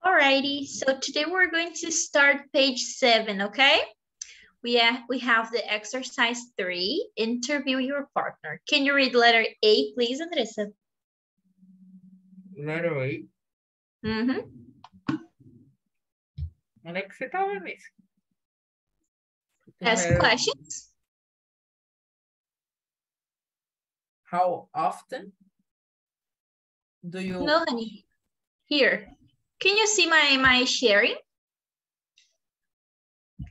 Alrighty, so today we're going to start page 7, okay? We have the exercise 3, interview your partner. Can you read letter A, please, Andressa? Letter A. Onde é que você tá vendo isso? Ask questions. How often do you... No, honey. Here. Can you see my sharing?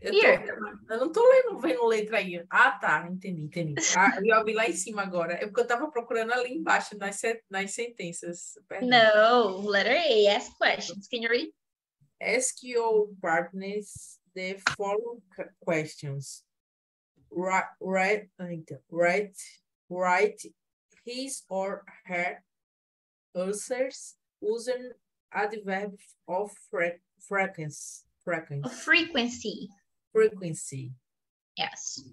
Eu não tô vendo letra aí. Ah, tá. Entendi. Ah, eu vi lá em cima agora. É porque eu tava procurando ali embaixo nas sentenças. Perdão. No, letter A, ask questions. Can you read? Ask your partners the following questions. Write his or her answers using adverb of frequency. Frequency. Yes.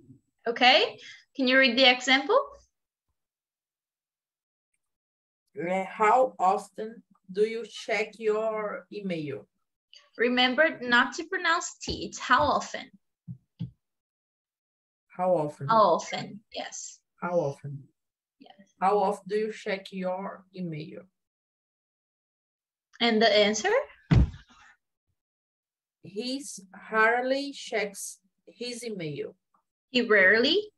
Okay. Can you read the example? How often do you check your email? Remember not to pronounce T. It's how often. How often? How often, yes. How often? Yes. How often do you check your email? And the answer? He hardly checks his email. He rarely?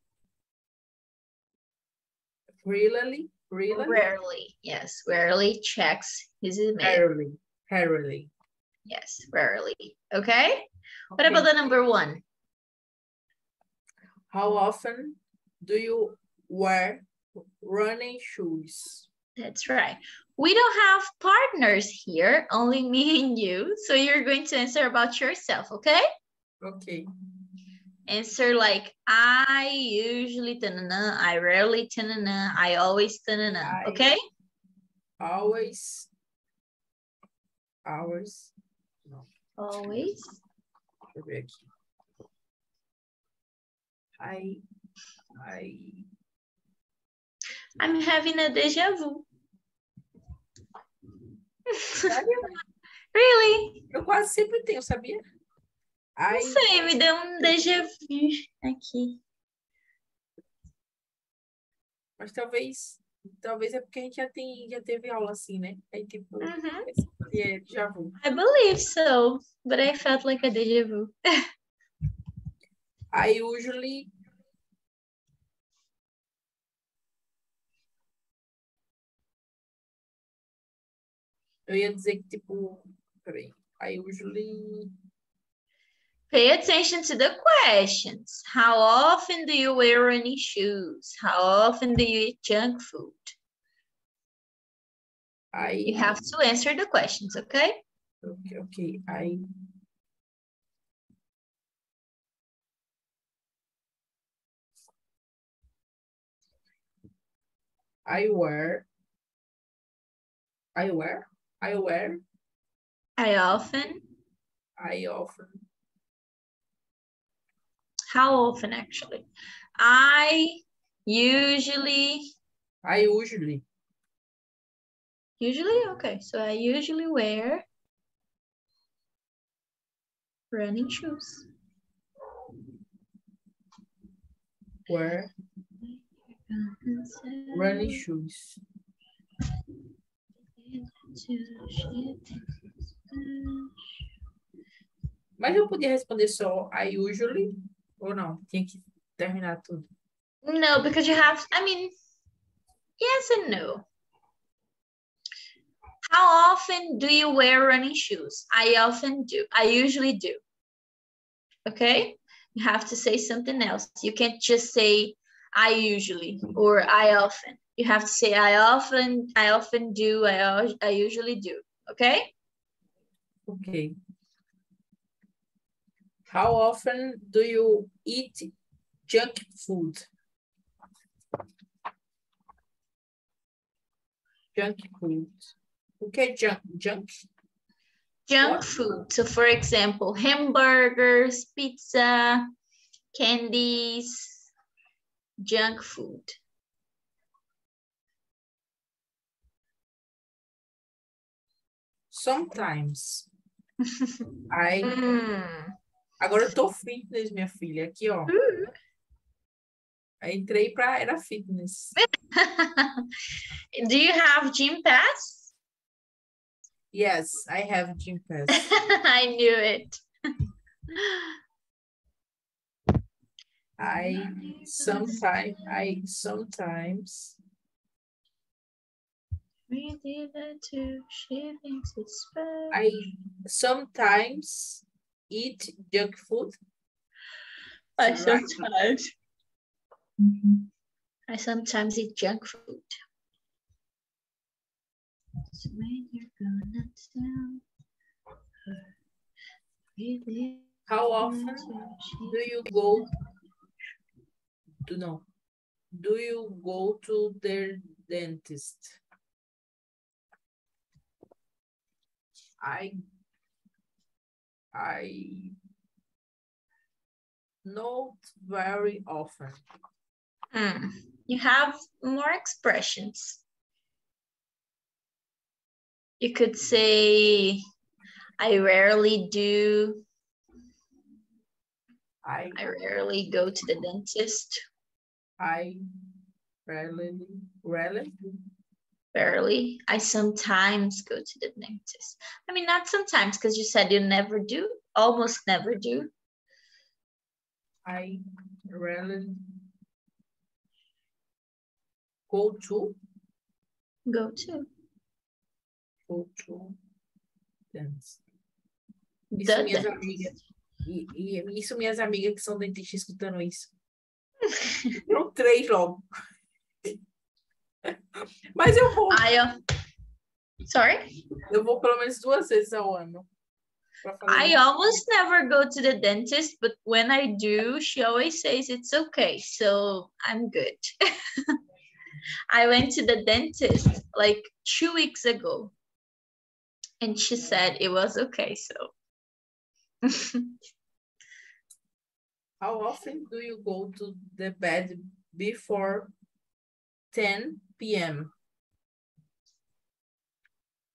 Really? Rarely, yes. Rarely checks his email. Rarely. Yes, rarely. Okay? What about the number 1? How often do you wear running shoes? That's right. We don't have partners here, only me and you. So you're going to answer about yourself, okay? Okay. Answer like, I usually, ta-na-na, I rarely, ta-na-na, I always, ta-na-na, okay? Always. No. Always. Deixa eu ver aqui. I'm having a déjà vu. Really? Eu quase sempre tenho, sabia? Não sei, me deu um déjà vu aqui. Mas talvez é porque a gente já teve aula assim, né? Aí tipo, déjà vu. I believe so, but I felt like a déjà vu. I usually eu ia dizer que tipo, peraí, I usually Pay attention to the questions. How often do you wear running shoes? How often do you eat junk food? You have to answer the questions, okay? Okay. I wear. I often. How often, actually? I usually. Usually? Okay, so I usually wear running shoes. Wear running shoes. Mas eu podia responder só I usually ou não? Tinha que terminar tudo. No, because you have, I mean, yes and no. How often do you wear running shoes? I often do. I usually do. Okay? You have to say something else. You can't just say I usually or I often. You have to say I often do, I usually do. Okay? Okay. How often do you eat junk food? Junk food. O que é junk? Junk food. So for example, hamburgers, pizza, candies, junk food. Sometimes. Mm. Agora eu tô fitness, minha filha. Aqui, ó. Aí entrei pra era fitness. Do you have gym pass? Yes, I have gym pass. I knew it. I sometimes We did it too. She thinks it's special. I sometimes eat junk food. I Is it right? sometimes. I sometimes eat junk food. So when you're gonna tell her, really How often do you go to the dentist? I not very often. You have more expressions. You could say, I rarely do. I rarely go to the dentist. I rarely. Rarely. I sometimes go to the dentist. I mean, not sometimes, because you said you never do, almost never do. I rarely go to dentist. Isso minhas amigas. E isso minhas amigas que são dentistas escutando isso. Não 3 logo. Mas eu vou. Sorry? Eu vou pelo menos 2 vezes ao ano. I almost never go to the dentist, but when I do, she always says it's okay, so I'm good. I went to the dentist like 2 weeks ago, and she said it was okay, so. How often do you go to the bed before 10 p.m.?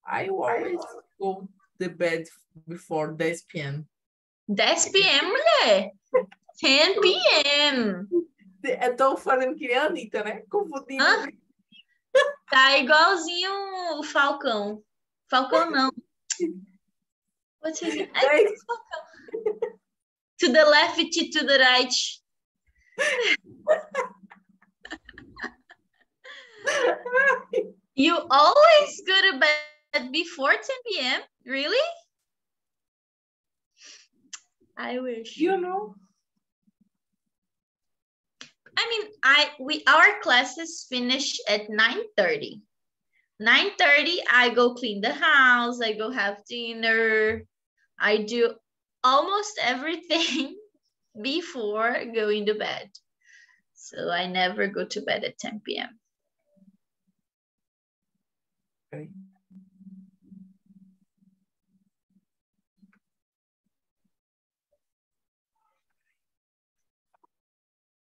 I always go to bed before 10 p.m. 10 p.m., mulher? 10 p.m. Eu tô fazendo que nem a Anitta, né? Confundindo. Tá igualzinho o Falcão. Falcão não. What's his name? To the left, to the right. You always go to bed before 10 p.m.? Really? I wish. You know. I mean, our classes finish at 9:30. 9:30, I go clean the house, I go have dinner. I do almost everything before going to bed. So I never go to bed at 10 p.m. Okay.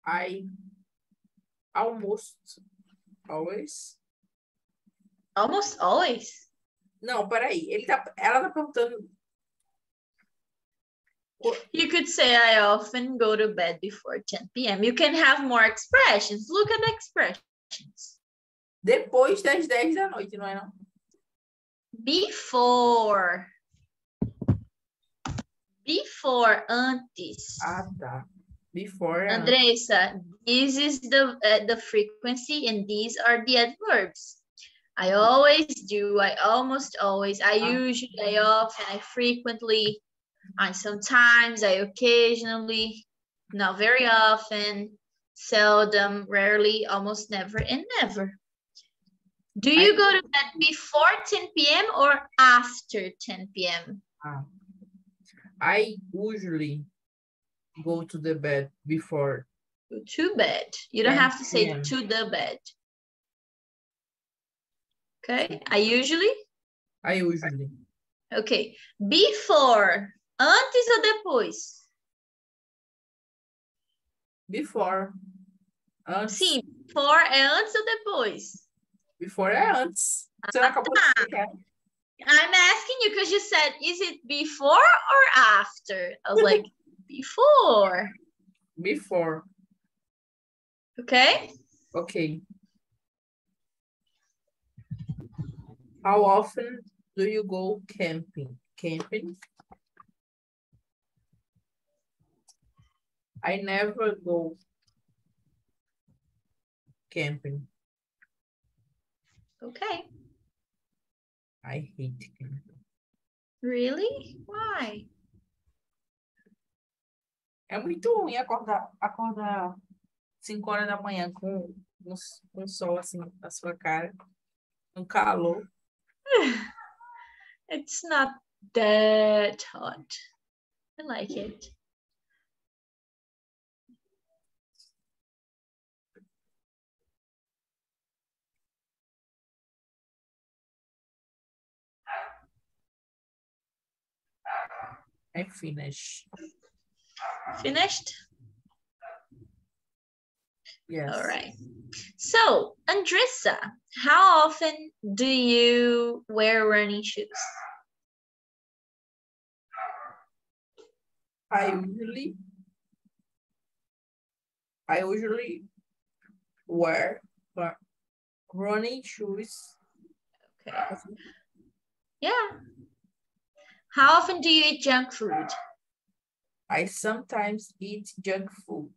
I almost always. Almost always? Não, peraí. Ela tá perguntando. You could say I often go to bed before 10 p.m. You can have more expressions. Look at the expressions. Depois das 10 da noite, não é não? Before. Before, antes. Ah, tá. Before. Andressa, this is the frequency and these are the adverbs. I always do, I almost always, I usually, I often, I frequently, I sometimes, I occasionally, not very often, seldom, rarely, almost never, and never. Do you go to bed before 10 p.m. or after 10 p.m.? I usually go to the bed before. To bed. You don't have to say to the bed. Okay, I usually? Okay, before. Antes ou depois? Before. Antes. Sim, before é antes ou depois? Before é antes. Você acabou de explicar. I'm asking you because you said, is it before or after? I was like, before. Before. Okay. Okay. How often do you go camping? Camping? I never go camping. Okay. I hate camping. Really? Why? É muito ruim acordar 5 horas da manhã com um sol assim na sua cara, um calor. It's not that hot. I like it. I finish. Finished? Yes. All right. So, Andressa, how often do you wear running shoes? I usually wear running shoes. Okay. Yeah. How often do you eat junk food? I sometimes eat junk food.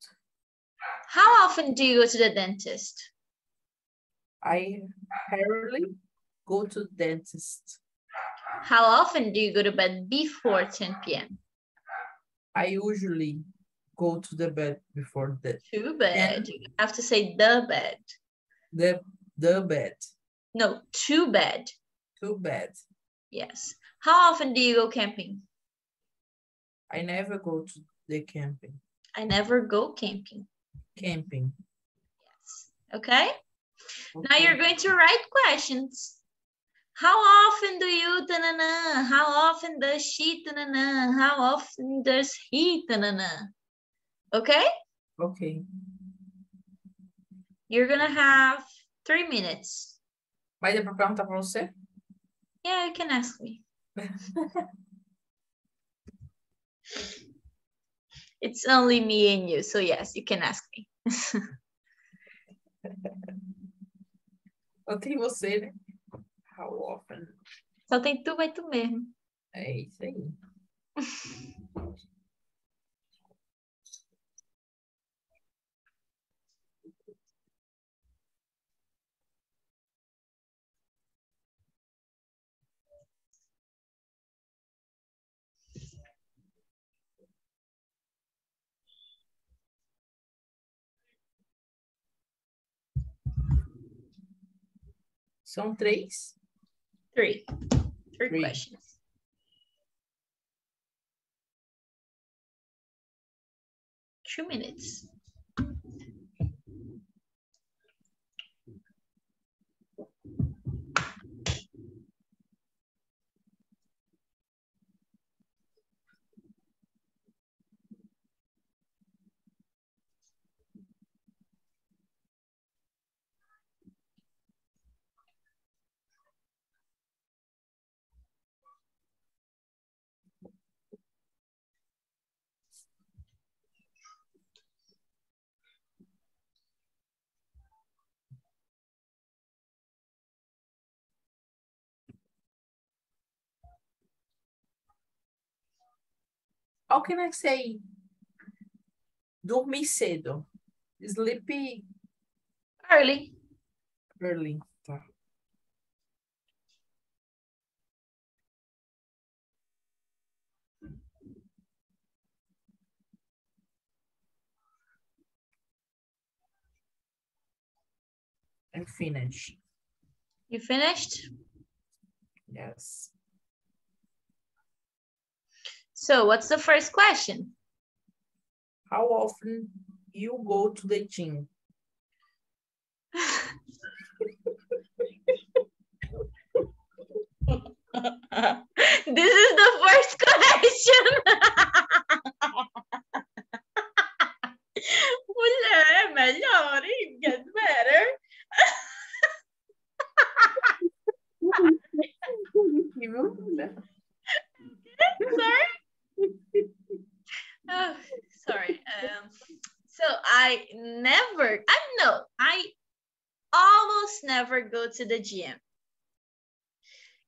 How often do you go to the dentist? I rarely go to the dentist. How often do you go to bed before 10 p.m.? I usually go to the bed before that. To bed. You have to say the bed. The bed. No, to bed. To bed. Yes. How often do you go camping? I never go to the camping. I never go camping. Camping. Yes. Okay? Okay. Now you're going to write questions. How often do you ta-na-na? How often does she ta-na-na? How often does he ta-na-na? Okay? Okay. You're gonna have 3 minutes. Mas é para perguntar para você? Yeah, you can ask me. It's only me and you, so yes, you can ask me. Só tem você, né? How often? Só tem tu, vai tu mesmo. É isso aí. São 3? Three questions. Two minutes. How can I say dormir cedo? Sleep Early. early. Tá. And finish. You finished? Yes. So what's the first question? How often you go to the gym? This is the first question. Mulher, melhor, it gets better. Sorry. Oh, sorry. So I almost never go to the gym.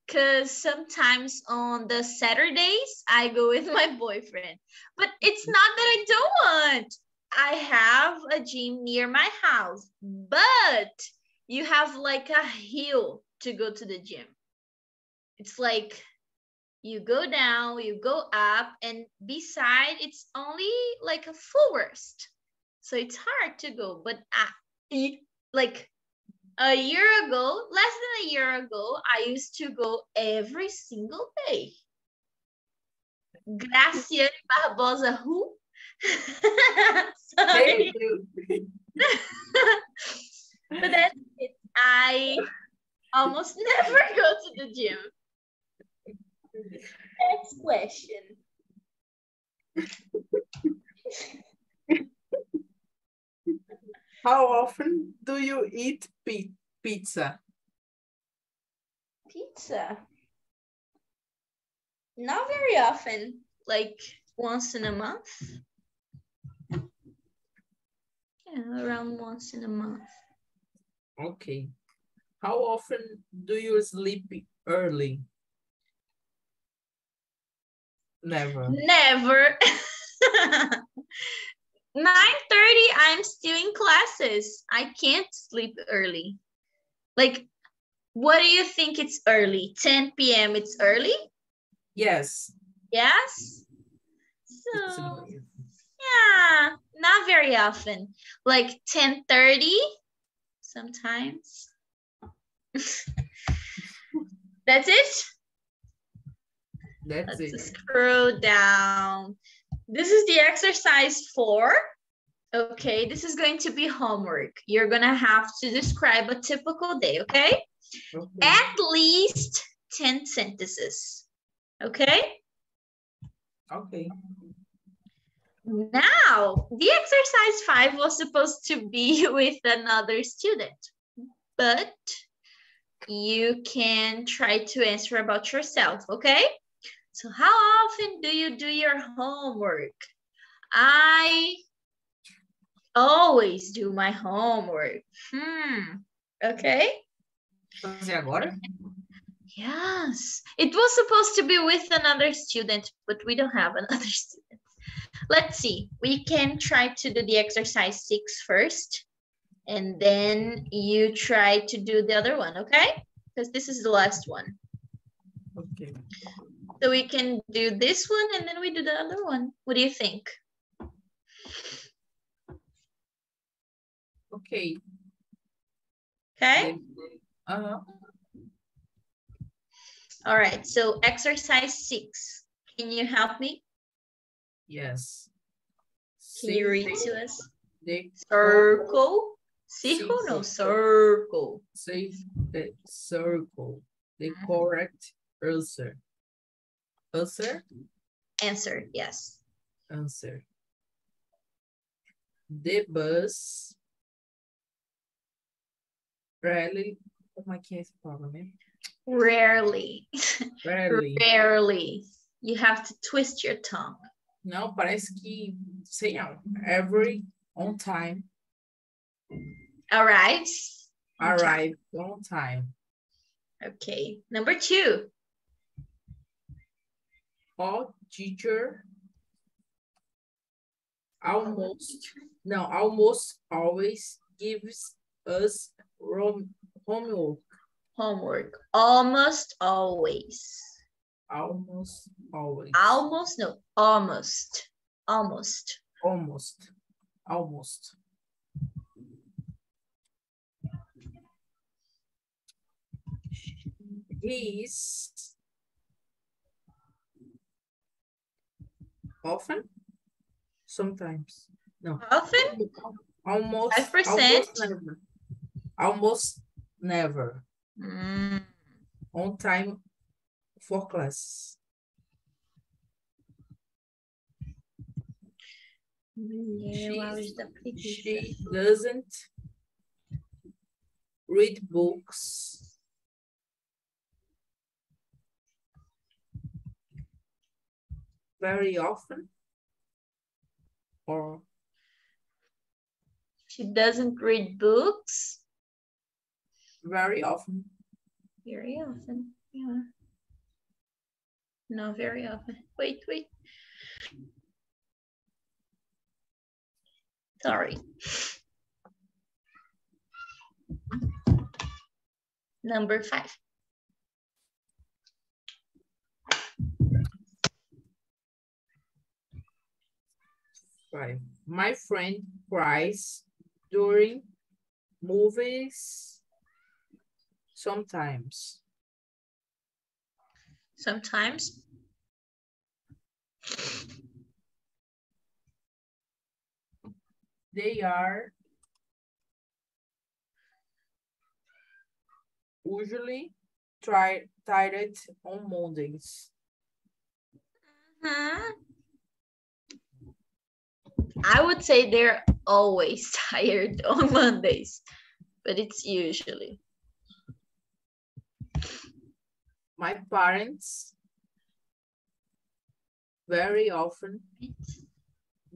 Because sometimes on the Saturdays, I go with my boyfriend. But it's not that I don't want. I have a gym near my house, but you have like a hill to go to the gym. It's like you go down, you go up, and beside it's only like a forest. So it's hard to go. But like a year ago, less than a year ago, I used to go every single day. Graciane Barbosa, who? Sorry. But that's it. I almost never go to the gym. Next question. How often do you eat pizza? Pizza? Not very often, like once in a month. Yeah, around once in a month. Okay. How often do you sleep early? Never. Never. 9:30, I'm still in classes. I can't sleep early. Like, what do you think it's early? 10 p.m. it's early? Yes. Yes? So, yeah, not very often. Like 10:30 sometimes. That's it? That's Let's it. scroll down. This is the exercise 4. Okay, this is going to be homework. You're going to have to describe a typical day, okay? At least 10 sentences. Okay? Okay. Now, the exercise 5 was supposed to be with another student, but you can try to answer about yourself, okay? So how often do you do your homework? I always do my homework. Okay? Fazer agora? Yes. It was supposed to be with another student, but we don't have another student. Let's see. We can try to do the exercise 6 first, and then you try to do the other one, okay? Because this is the last one. Okay. So we can do this one, and then we do the other one. What do you think? Okay. Okay? Uh-huh. All right, so exercise 6. Can you help me? Yes. Can you read to us? Circle. Circle? No, circle. Say the circle. The correct answer. Answer? Answer, yes. Answer. The bus rarely. Como é que é essa palavra mesmo? Rarely. Rarely. Rarely. You have to twist your tongue. Não, parece que, sei não. Every on time. Arrives. Arrive on time. Okay. Number 2. All teacher almost always gives us homework. Homework. Almost always. Almost always. Almost, no. Almost. Almost. Almost. Almost. He's often? Sometimes. No. Often? Almost. 5%? Almost never. Mm. On time for class. She doesn't read books Very often. Or she doesn't read books. very often. Very often, yeah. No, very often. Wait. Sorry. Number 5. Right. My friend cries during movies sometimes. Sometimes. They are usually tired on Mondays. I would say they're always tired on Mondays, but it's usually. My parents very often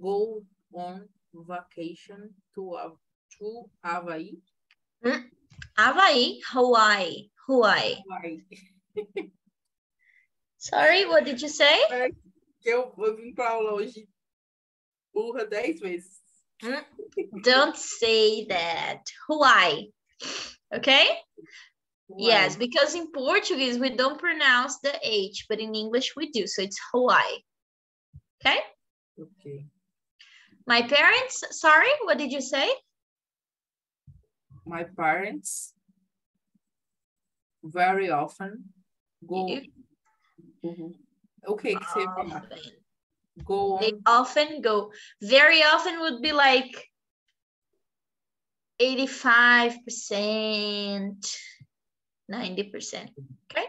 go on vacation to Hawaii. Hawaii, Hawaii. Hawaii. Sorry, what did you say? Eu vim para aula hoje burra 10 vezes. Don't say that. Hawaii. Okay? Hawaii. Yes, because in Portuguese we don't pronounce the H, but in English we do. So it's Hawaii. Okay? Okay. My parents, sorry, what did you say? My parents very often go. Okay, que você falar. Go on. They often go. Very often would be like 85%, 90%. Okay?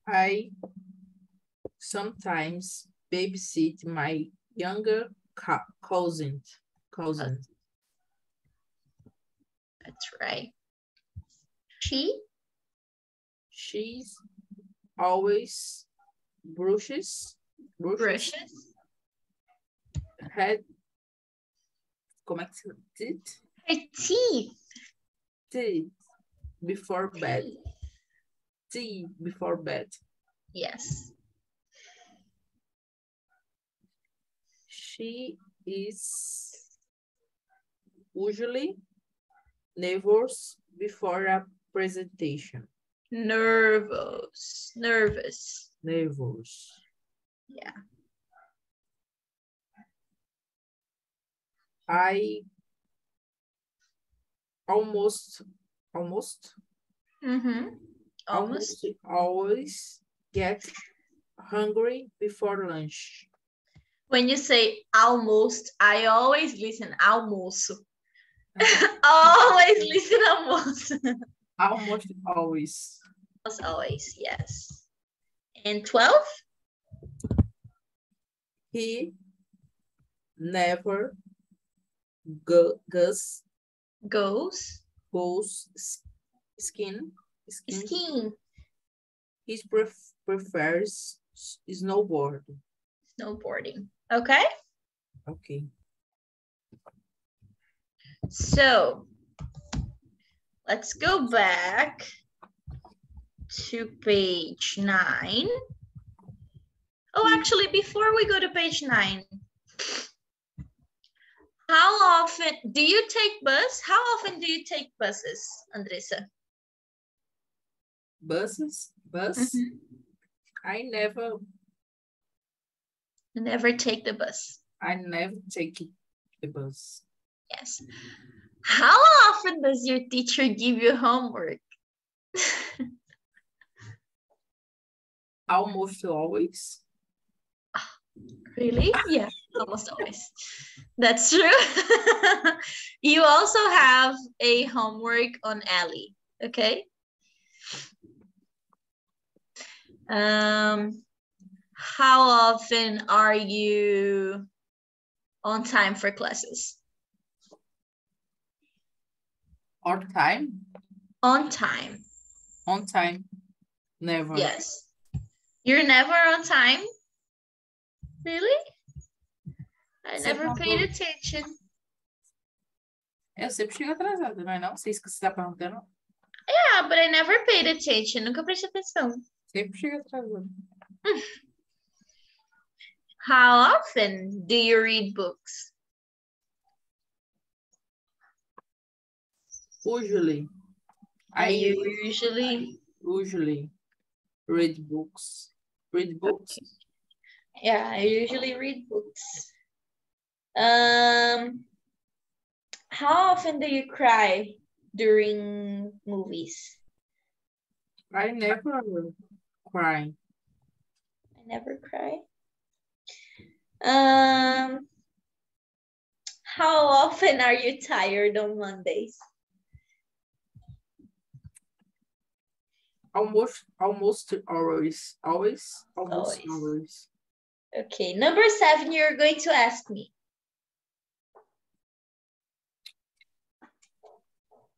I sometimes babysit my younger cousin. That's right. She's always brushes Brushes. Head. Como é que se diz? Her teeth. Teeth before bed. Tea before bed. Yes. She is usually nervous before a presentation. Nervous. Yeah. I almost always get hungry before lunch. When you say almost, I always listen almoço. Always listen almoço. Almost always. Always, yes. And 12? He never goes skiing. He prefers snowboarding. Okay. Okay. So let's go back to page 9. Oh, actually, before we go to page 9, how often do you take bus? How often do you take buses, Andressa? Bus? I never take the bus. I never take the bus. Yes. How often does your teacher give you homework? Almost always. Really? Yeah, almost always. That's true. You also have a homework on Ellie, okay? How often are you on time for classes? On time? On time. On time. Never. Yes. You're never on time? Really? I Sempre never não paid tô- attention. Eu sempre chego atrasada, não é não? Vocês que você está perguntando? Yeah, but I never paid attention. Nunca prestei atenção. Sempre chego atrasada. How often do you read books? Usually. I usually... Usually read books. Read books? Yeah, I usually read books. How often do you cry during movies? I never cry. I never cry. How often are you tired on Mondays? Almost always. Always. Okay, number 7, you're going to ask me.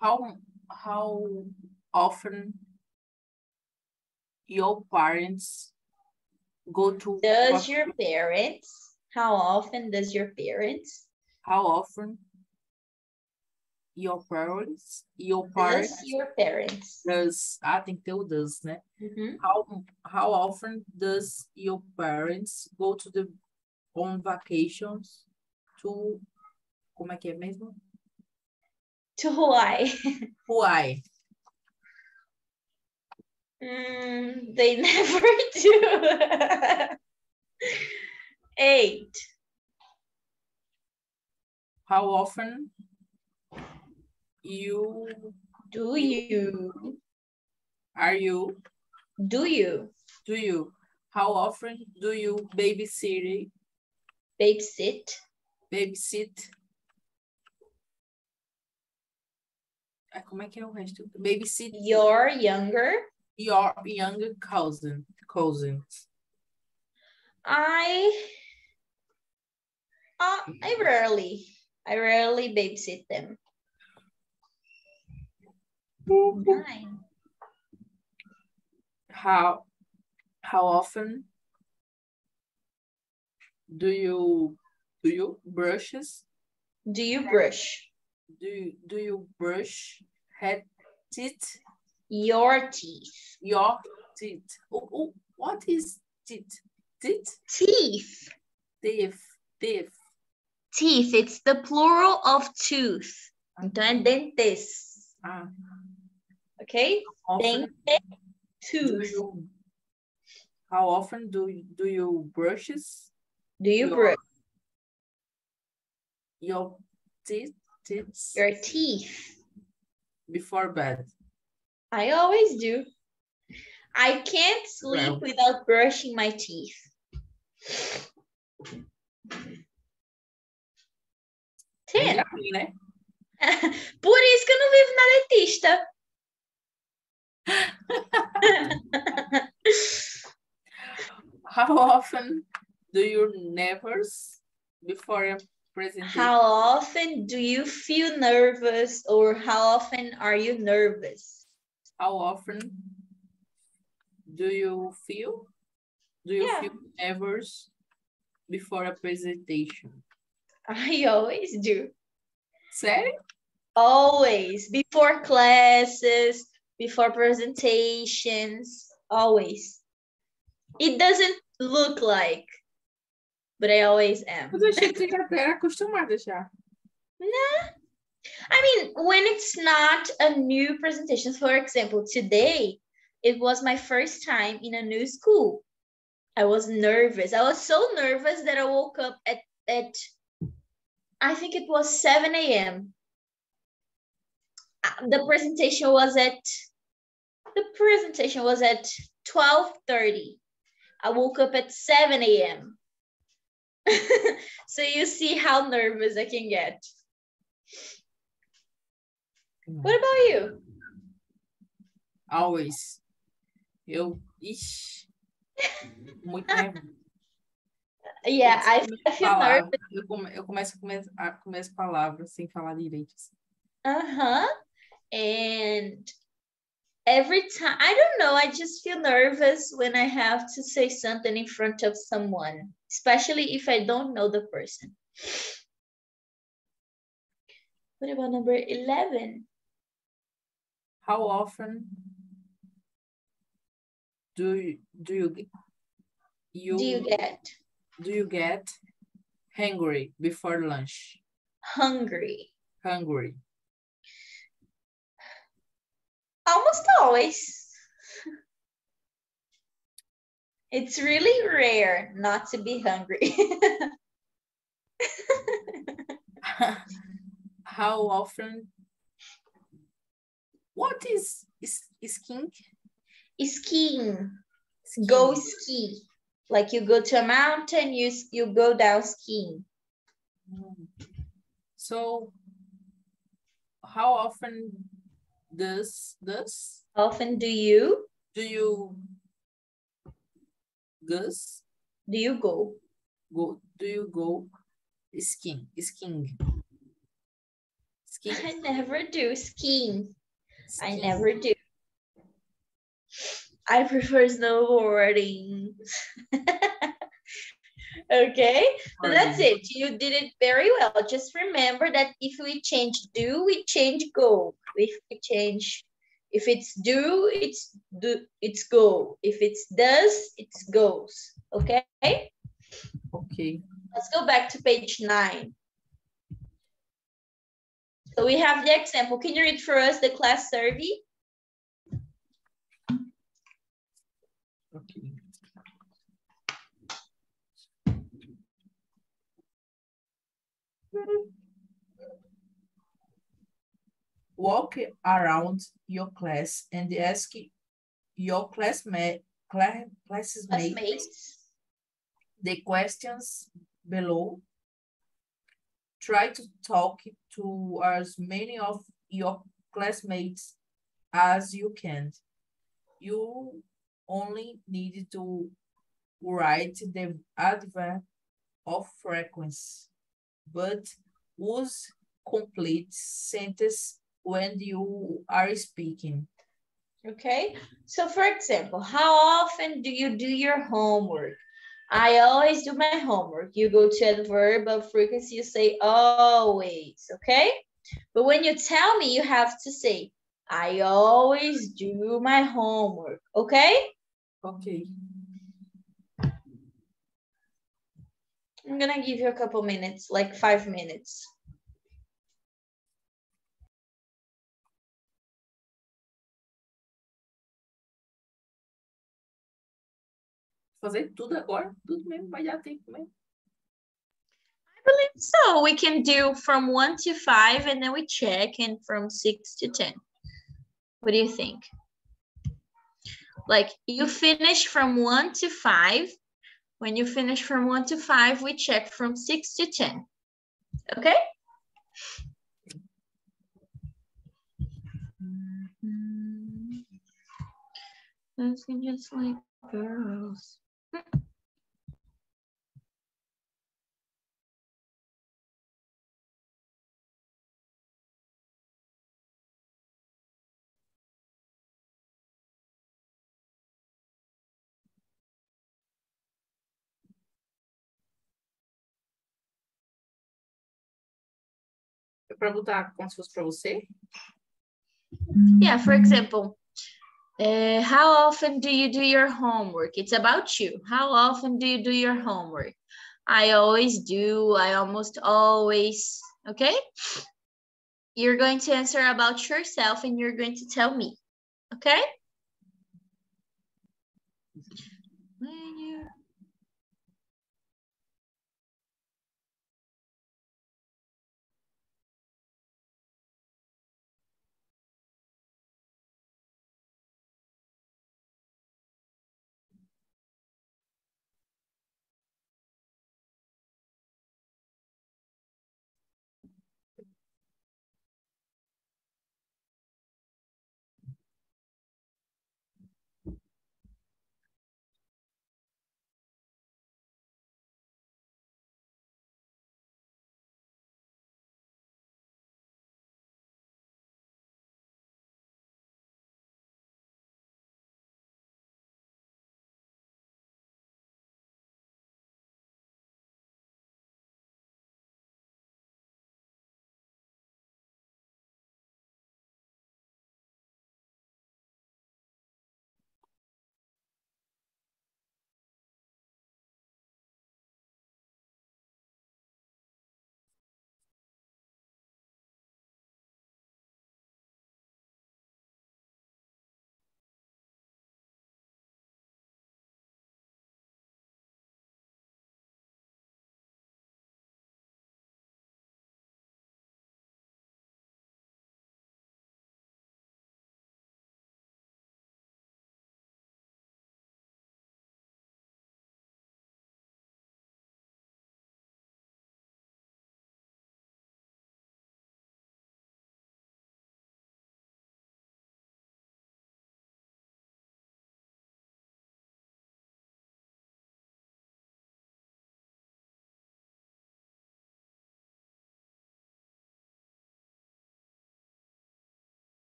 How often your parents go to Does your parents? How often does your parents? How often your parents Does your parents? does tem que ter o does, né? Mhm. How often does your parents go to the on vacations to como é que é mesmo? To Hawaii. Hawaii. They never do. 8. How often you Do you? are you? Do you? Do you? How often do you babysit? Babysit? Babysit? Como é que é o resto? Babysit Your younger? your younger cousins. I rarely babysit them. 9. How often do you brushes? Do you brush? Do you brush teeth? Your teeth. Your teeth. Oh, what is teeth? Teeth? Teeth. Teeth. Teeth, it's the plural of tooth. Então é dentes. Ok? Often Dente, tooth. How often do you brushes? Do you brush your teeth? your teeth? Before bed. I always do. I can't sleep without brushing my teeth. 10. Né? Por isso que eu não vivo na dentista. How often do you nervous before a presentation? How often do you feel nervous, or how often are you nervous? How often do you feel nervous before a presentation? I always do. Sério? Always. Before classes, before presentations, always. It doesn't look like, but I always am. Mas eu achei que você já era acostumada já. Nah. I mean, when it's not a new presentation, for example, today, it was my first time in a new school. I was nervous. I was so nervous that I woke up at I think it was 7 a.m. The presentation was at 12:30. I woke up at 7 a.m. So you see how nervous I can get. What about you? Always. Muito nervoso. Yeah, I feel nervous. Eu começo a comer as palavras sem falar direito. And Every time, I don't know, I just feel nervous when I have to say something in front of someone, especially if I don't know the person. What about number 11? How often do you Do you get hungry before lunch? hungry? Hungry. Almost always. It's really rare not to be hungry. How often? What is skiing? Skiing. Go ski. Like you go to a mountain, you go down skiing. So how often Often do you Gus do you go go skiing? I never do skiing. I never do. I prefer snowboarding. Okay, so that's it. You did it very well. Just remember that if we change do, we change go. If it's do, it's go. If it's does, it's goes. Okay? Okay. Let's go back to page 9. So we have the example. Can you read for us the class survey? Okay. Walk around your class and ask your classmates the questions below. Try to talk to as many of your classmates as you can. You only need to write the adverb of frequency, but use complete sentence when you are speaking. Okay, so for example, how often do you do your homework? I always do my homework. You go to a verb of frequency, you say always, okay? But when you tell me, you have to say, I always do my homework, okay? Okay. I'm gonna give you a couple minutes, like 5 minutes. Fazer tudo agora, tudo mesmo, vai dar tempo mesmo. I believe so. We can do from 1 to 5 and then we check, and from 6 to 10. What do you think? Like you finish from 1 to 5. When you finish from 1 to 5, we check from 6 to 10. Okay? Dancing just like girls. É para botar como se fosse para você? Yeah, for example, how often do you do your homework? It's about you. How often do you do your homework? I always do. I almost always. Okay? You're going to answer about yourself and you're going to tell me. Okay? When you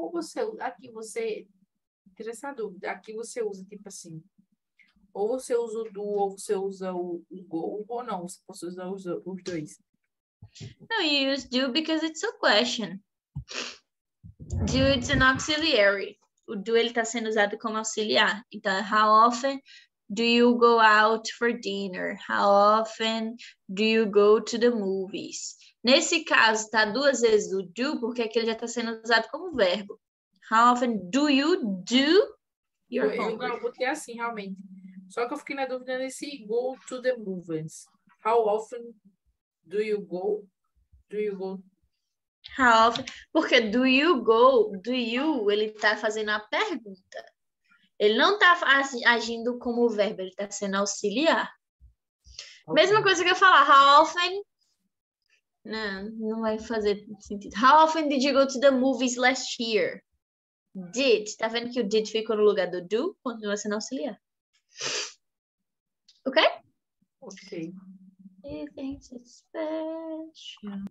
Ou você, aqui você, tira essa dúvida, aqui você usa tipo assim, ou você usa o do, ou você usa o go, ou não, você pode usar os dois. No, you use do because it's a question. Do, it's an auxiliary. O do, ele está sendo usado como auxiliar. Então, how often do you go out for dinner? How often do you go to the movies? Nesse caso, tá duas vezes o do, porque aqui ele já está sendo usado como verbo. How often do you do your Eu homework? botei assim, realmente. Só que eu fiquei na dúvida nesse go to the movies. How often do you go? Do you go? How often? Porque do you go, do you, ele tá fazendo a pergunta. Ele não tá agindo como verbo, ele tá sendo auxiliar. Mesma coisa que eu falar, how often? Não, não vai fazer sentido. How often did you go to the movies last year? Did. Tá vendo que o did ficou no lugar do do? Continua sendo auxiliar. Ok? Ok. He thinks it's special.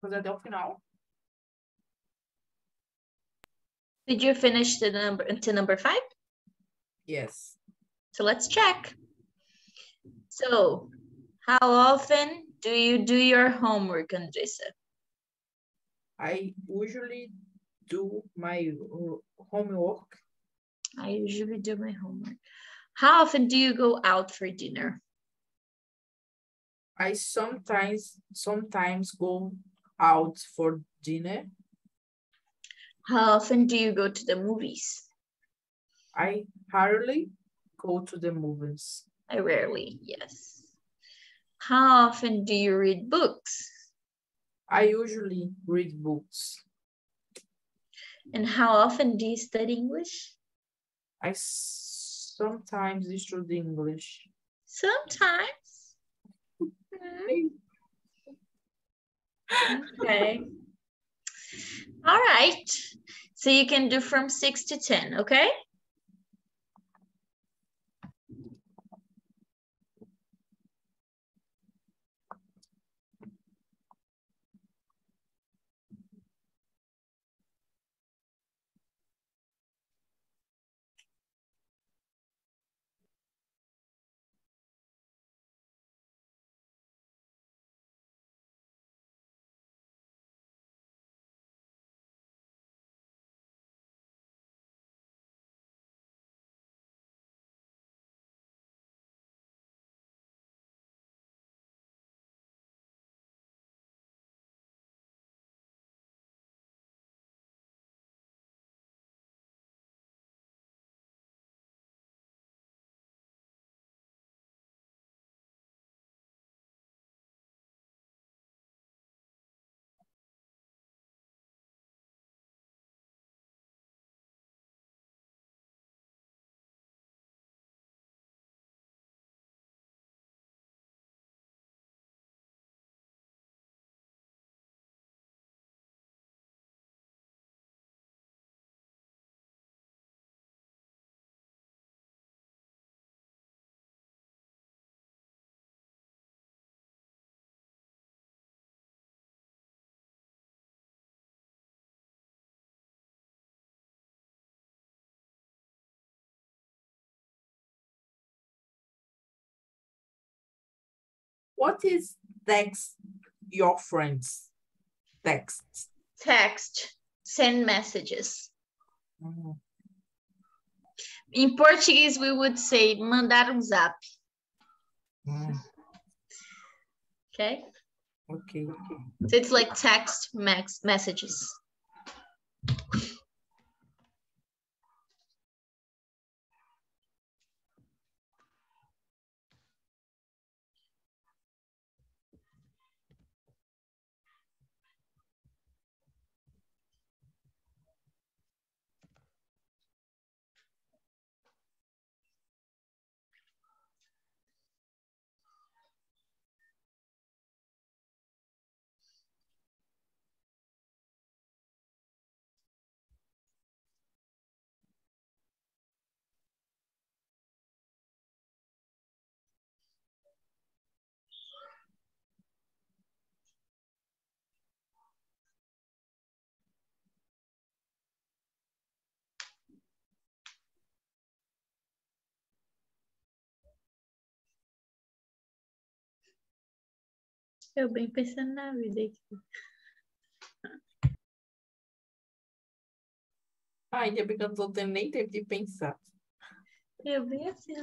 Fazer até o final. Did you finish the number 5? Yes. So let's check. So, how often do you do your homework, Andressa? I usually do my homework. I usually do my homework. How often do you go out for dinner? I sometimes go out for dinner. How often do you go to the movies? I hardly go to the movies. I rarely, yes. How often do you read books? I usually read books. And how often do you study English? I sometimes study English. Sometimes. Okay. All right. So you can do from 6 to 10, okay? What is text your friends? Text. Text. Send messages. In Portuguese, we would say mandar zap. Okay? Okay. So it's like text messages. Eu bem pensando na vida aqui. Ainda bem que eu não tô tendo nem tempo de pensar. Eu bem assim.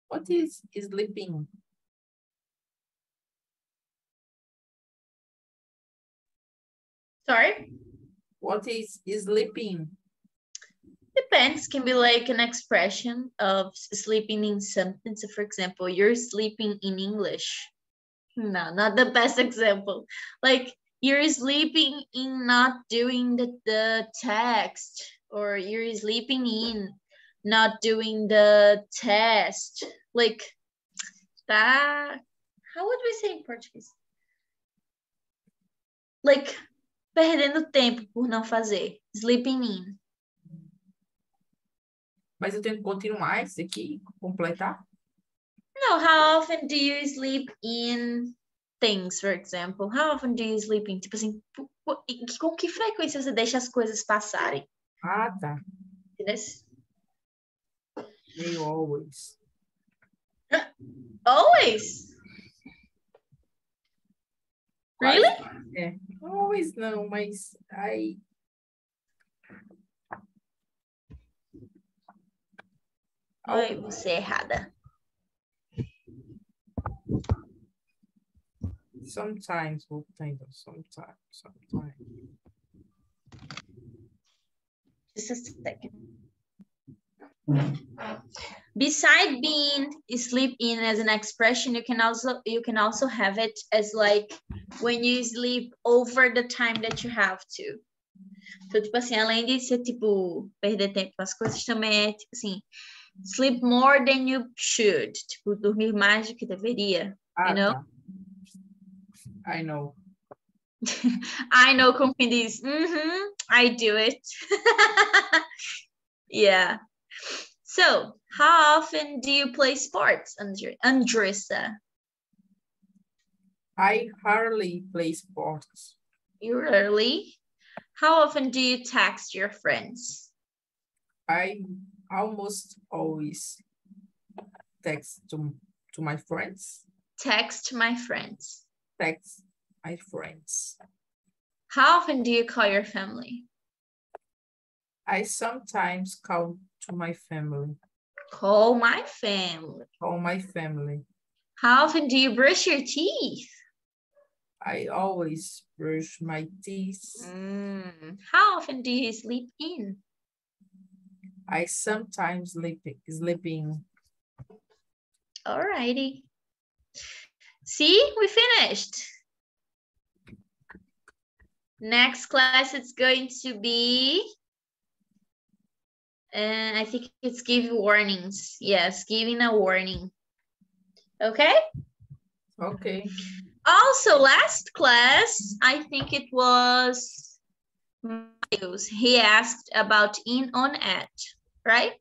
What is sleeping? Sorry? What is sleeping? Depends. Can be like an expression of sleeping in something. So for example, you're sleeping in English. No, not the best example. Like you're sleeping in not doing the text, or you're sleeping in not doing the test. Like that. How would we say in Portuguese? Like perdendo tempo por não fazer. Sleeping in. Mas eu tenho que continuar isso aqui, completar? No, how often do you sleep in things, for example? How often do you sleep in? Tipo assim, com que frequência você deixa as coisas passarem? Ah, tá. Entendeu? Meio always. Always? Really? É. Always não, mas aí... Oi, você é errada. Sometimes, sometimes. Just a second. Beside being sleep in as an expression, you can also have it as like when you sleep over the time that you have to. Então, tipo assim, além de ser tipo perder tempo com as coisas, também é tipo assim, sleep more than you should. Tipo, dormir mais do que deveria. You know? Tá. I know. I know como quem diz, I do it. Yeah. So, how often do you play sports, Andressa? I hardly play sports. You rarely? How often do you text your friends? I almost always text to my friends. Text my friends. Text my friends. How often do you call your family? I sometimes call to my family. Call my family. Call my family. How often do you brush your teeth? I always brush my teeth. How often do you sleep in? I sometimes sleeping. Alrighty. See, we finished. Next class, it's going to be, and I think it's give warnings. Yes, giving a warning. Okay? Okay. Also, last class, I think it was Miles. He asked about in, on, at, right?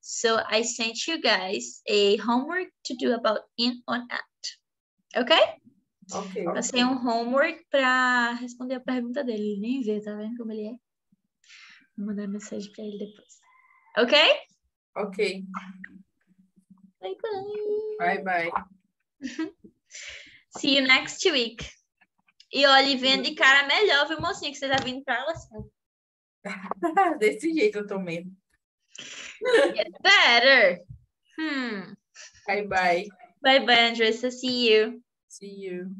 So I sent you guys a homework to do about in, on, at. Okay? Ok. Passei um homework para responder a pergunta dele. Ele nem vê, tá vendo como ele é? Vou mandar mensagem para ele depois. Ok? Ok. Bye, bye. Bye, bye. See you next week. E olha, vende cara melhor, viu, mocinha? Que você tá vindo pra aula. Desse jeito eu tô mesmo. Get better. Bye, bye. Bye, bye, Andressa. See you. See you.